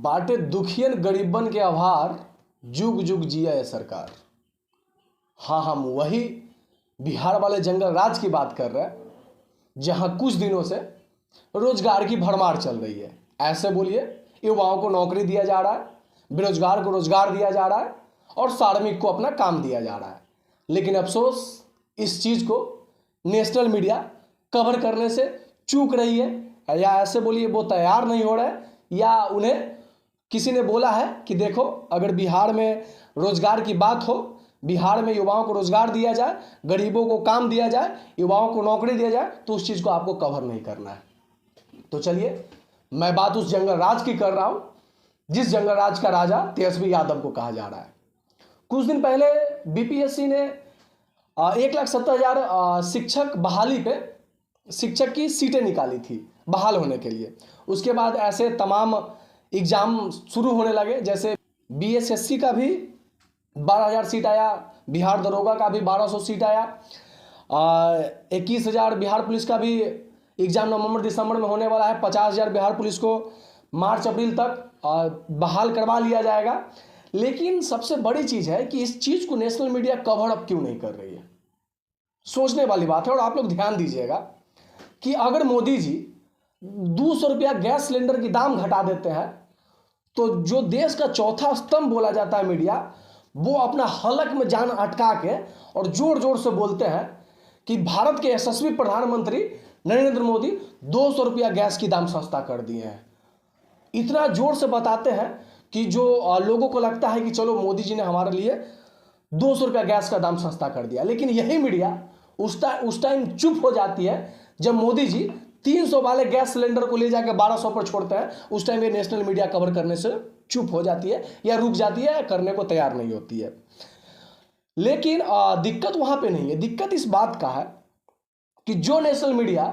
बाटे दुखियन गरीबन के आभार, जुग जुग जिया है सरकार। हाँ, हम वही बिहार वाले जंगल राज की बात कर रहे हैं, जहां कुछ दिनों से रोजगार की भरमार चल रही है। ऐसे बोलिए, युवाओं को नौकरी दिया जा रहा है, बेरोजगार को रोजगार दिया जा रहा है और श्रमिक को अपना काम दिया जा रहा है। लेकिन अफसोस, इस चीज को नेशनल मीडिया कवर करने से चूक रही है, या ऐसे बोलिए वो तैयार नहीं हो रहा है, या उन्हें किसी ने बोला है कि देखो, अगर बिहार में रोजगार की बात हो, बिहार में युवाओं को रोजगार दिया जाए, गरीबों को काम दिया जाए, युवाओं को नौकरी दिया जाए, तो उस चीज को आपको कवर नहीं करना है। तो चलिए, मैं बात उस जंगल राज की कर रहा हूं, जिस जंगल राज का राजा तेजस्वी यादव को कहा जा रहा है। कुछ दिन पहले बीपीएससी ने 1,70,000 शिक्षक बहाली पे शिक्षक की सीटें निकाली थी बहाल होने के लिए। उसके बाद ऐसे तमाम एग्जाम शुरू होने लगे, जैसे बीएसएससी का भी 12,000 सीट आया, बिहार दरोगा का भी 1,200 सीट आया, 21,000 बिहार पुलिस का भी एग्जाम नवंबर दिसंबर में होने वाला है। 50,000 बिहार पुलिस को मार्च अप्रैल तक बहाल करवा लिया जाएगा। लेकिन सबसे बड़ी चीज है कि इस चीज को नेशनल मीडिया कवर अप क्यों नहीं कर रही है, सोचने वाली बात है। और आप लोग ध्यान दीजिएगा कि अगर मोदी जी 200 रुपया गैस सिलेंडर की दाम घटा देते हैं, तो जो देश का चौथा स्तंभ बोला जाता है मीडिया, वो अपना हलक में जान अटका के और जोर जोर से बोलते हैं कि भारत के यशस्वी प्रधानमंत्री नरेंद्र मोदी 200 रुपया गैस की दाम सस्ता कर दिए हैं। इतना जोर से बताते हैं कि जो लोगों को लगता है कि चलो, मोदी जी ने हमारे लिए 200 रुपया गैस का दाम सस्ता कर दिया। लेकिन यही मीडिया उस टाइम चुप हो जाती है जब मोदी जी 300 वाले गैस सिलेंडर को ले जाकर 1,200 पर छोड़ते हैं। उस टाइम ये नेशनल मीडिया कवर करने से चुप हो जाती है, या रुक जाती है, या करने को तैयार नहीं होती है। लेकिन दिक्कत वहां पे नहीं है। दिक्कत इस बात का है कि जो नेशनल मीडिया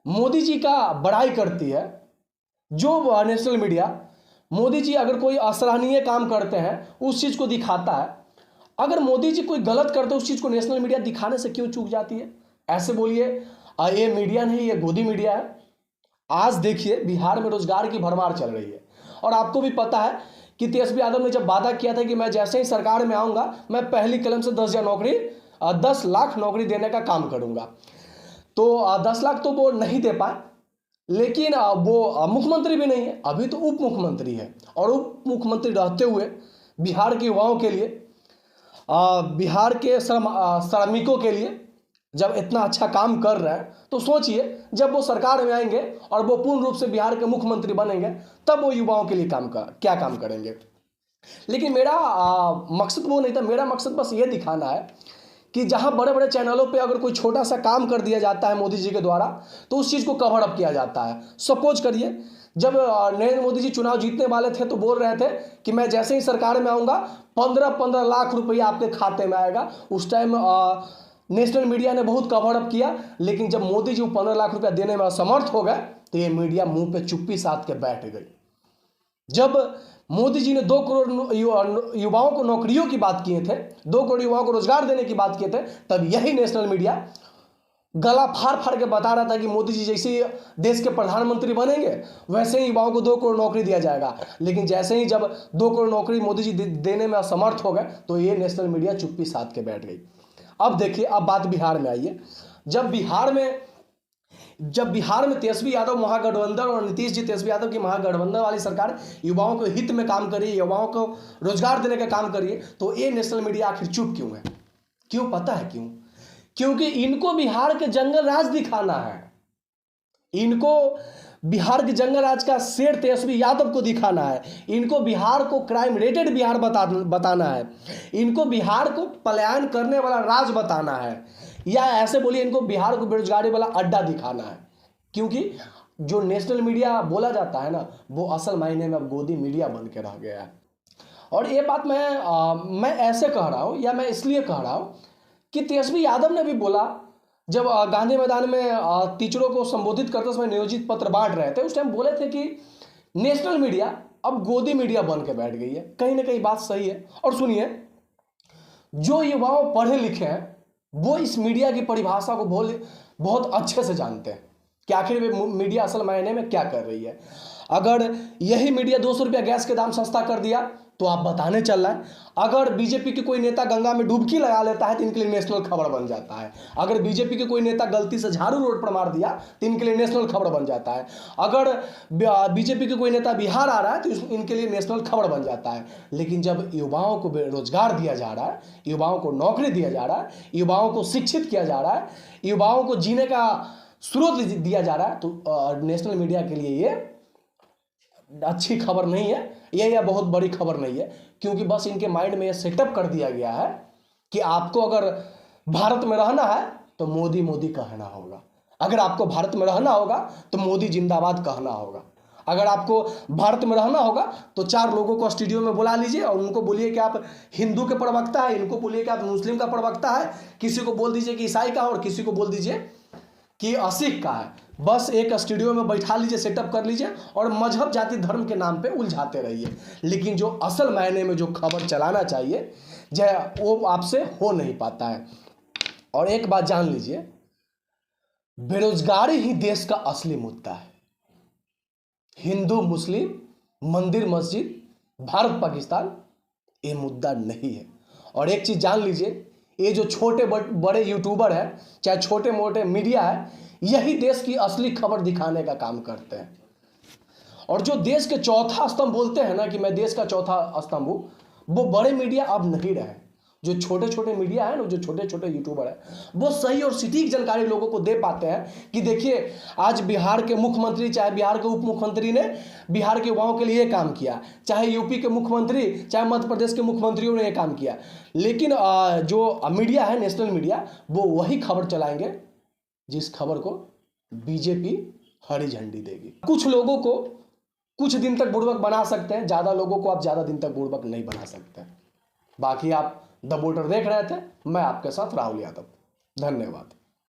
मोदी जी का बड़ाई करती है, जो नेशनल मीडिया मोदी जी अगर कोई असराहनीय काम करते हैं उस चीज को दिखाता है, अगर मोदी जी कोई गलत करते हैं उस चीज को नेशनल मीडिया दिखाने से क्यों चूक जाती है? ऐसे बोलिए, ये मीडिया नहीं, ये गोदी मीडिया है। आज देखिए, बिहार में रोजगार की भरमार चल रही है, और आपको भी पता है कि तेजस्वी यादव ने जब वादा किया था कि मैं जैसे ही सरकार में आऊंगा, मैं पहली कलम से 10 लाख नौकरी देने का काम करूंगा। तो 10 लाख तो वो नहीं दे पाए, लेकिन वो मुख्यमंत्री भी नहीं है, अभी तो उप मुख्यमंत्री है। और उप मुख्यमंत्री रहते हुए बिहार के युवाओं के लिए, बिहार के श्रमिकों के लिए जब इतना अच्छा काम कर रहे हैं, तो सोचिए, जब वो सरकार में आएंगे और वो पूर्ण रूप से बिहार के मुख्यमंत्री बनेंगे, तब वो युवाओं के लिए क्या काम करेंगे। लेकिन मेरा मकसद वो नहीं था। मेरा मकसद बस ये दिखाना है कि जहां बड़े बड़े चैनलों पे अगर कोई छोटा सा काम कर दिया जाता है मोदी जी के द्वारा, तो उस चीज़ को कवर अप किया जाता है। सपोज करिए, जब नरेंद्र मोदी जी चुनाव जीतने वाले थे तो बोल रहे थे कि मैं जैसे ही सरकार में आऊँगा 15 लाख रुपया आपके खाते में आएगा। उस टाइम नेशनल मीडिया ने बहुत कवर अप किया। लेकिन जब मोदी जी 15 लाख रुपया देने में असमर्थ हो गए, तो ये मीडिया मुंह पे चुप्पी साध के बैठ गई। जब मोदी जी ने 2 करोड़ युवाओं को नौकरियों की बात किए थे, 2 करोड़ युवाओं को रोजगार देने की बात किए थे, तब यही नेशनल मीडिया गला फाड़ फाड़ के बता रहा था कि मोदी जी जैसे ही देश के प्रधानमंत्री बनेंगे, वैसे ही युवाओं को 2 करोड़ नौकरी दिया जाएगा। लेकिन जैसे ही जब 2 करोड़ नौकरी मोदी जी देने में असमर्थ हो गए, तो ये नेशनल मीडिया चुप्पी साध के बैठ गई। अब देखिए, अब बात बिहार में आइए। जब बिहार में तेजस्वी यादव महागठबंधन और नीतीश जी तेजस्वी यादव की महागठबंधन वाली सरकार युवाओं के हित में काम करिए, युवाओं को रोजगार देने का काम करिए, तो ये नेशनल मीडिया आखिर चुप क्यों है? क्यों? पता है क्यों? क्योंकि इनको बिहार के जंगल राज दिखाना है। इनको बिहार के जंगल राज का शेर तेजस्वी यादव को दिखाना है। इनको बिहार को क्राइम रेटेड बिहार बताना है। इनको बिहार को पलायन करने वाला राज बताना है, या ऐसे बोलिए, इनको बिहार को बेरोजगारी वाला अड्डा दिखाना है। क्योंकि जो नेशनल मीडिया बोला जाता है ना, वो असल मायने में अब गोदी मीडिया बन के रह गया है। और ये बात मैं ऐसे कह रहा हूँ, या मैं इसलिए कह रहा हूँ कि तेजस्वी यादव ने भी बोला, जब गांधी मैदान में टीचरों को संबोधित करते समय नियोजित पत्र बांट रहे थे, उस टाइम बोले थे कि नेशनल मीडिया अब गोदी मीडिया बन के बैठ गई है। कहीं ना कहीं बात सही है। और सुनिए, जो युवाओं पढ़े लिखे हैं वो इस मीडिया की परिभाषा को बहुत अच्छे से जानते हैं कि आखिर मीडिया असल मायने में क्या कर रही है। अगर यही मीडिया 200 रुपया गैस के दाम सस्ता कर दिया तो आप बताने चल रहा है। अगर बीजेपी के कोई नेता गंगा में डुबकी लगा लेता है तो इनके लिए नेशनल खबर बन जाता है। अगर बीजेपी के कोई नेता गलती से झाड़ू रोड पर मार दिया तो इनके लिए नेशनल खबर बन जाता है। अगर बीजेपी के कोई नेता बिहार आ रहा है तो इनके लिए नेशनल खबर बन जाता है। लेकिन जब युवाओं को रोजगार दिया जा रहा है, युवाओं को नौकरी दिया जा रहा है, युवाओं को शिक्षित किया जा रहा है, युवाओं को जीने का स्रोत दिया जा रहा है, तो नेशनल मीडिया के लिए ये अच्छी खबर नहीं है, यह बहुत बड़ी खबर नहीं है। क्योंकि बस इनके माइंड में यह सेटअप कर दिया गया है कि आपको अगर भारत में रहना है तो मोदी मोदी कहना होगा, अगर आपको भारत में रहना होगा तो मोदी जिंदाबाद कहना होगा, अगर आपको भारत में रहना होगा तो 4 लोगों को स्टूडियो में बुला लीजिए और उनको बोलिए कि आप हिंदू के प्रवक्ता है, इनको बोलिए कि आप मुस्लिम का प्रवक्ता है, किसी को बोल दीजिए कि ईसाई का, और किसी को बोल दीजिए कि सिख का है। बस एक स्टूडियो में बैठा लीजिए, सेटअप कर लीजिए और मजहब जाति धर्म के नाम पे उलझाते रहिए। लेकिन जो असल मायने में जो खबर चलाना चाहिए वो आपसे हो नहीं पाता है। और एक बात जान लीजिए, बेरोजगारी ही देश का असली मुद्दा है। हिंदू मुस्लिम, मंदिर मस्जिद, भारत पाकिस्तान, ये मुद्दा नहीं है। और एक चीज जान लीजिए, ये जो छोटे बड़े यूट्यूबर है, चाहे छोटे मोटे मीडिया है, यही देश की असली खबर दिखाने का काम करते हैं। और जो देश के चौथा स्तंभ बोलते हैं ना कि मैं देश का चौथा स्तंभ हूं, वो बड़े मीडिया अब नहीं रहे। जो छोटे छोटे मीडिया है ना, जो छोटे छोटे यूट्यूबर है, वो सही और सटीक जानकारी लोगों को दे पाते हैं कि देखिए आज बिहार के मुख्यमंत्री, चाहे बिहार के उप मुख्यमंत्री ने बिहार के युवाओं के लिए ये काम किया, चाहे यूपी के मुख्यमंत्री, चाहे मध्य प्रदेश के मुख्यमंत्रियों ने ये काम किया। लेकिन जो मीडिया है, नेशनल मीडिया, वो वही खबर चलाएंगे जिस खबर को बीजेपी हरी झंडी देगी। कुछ लोगों को कुछ दिन तक बुड़बक बना सकते हैं, ज़्यादा लोगों को आप ज़्यादा दिन तक बुड़बक नहीं बना सकते। बाकी आप द वोटर देख रहे थे, मैं आपके साथ राहुल यादव। धन्यवाद।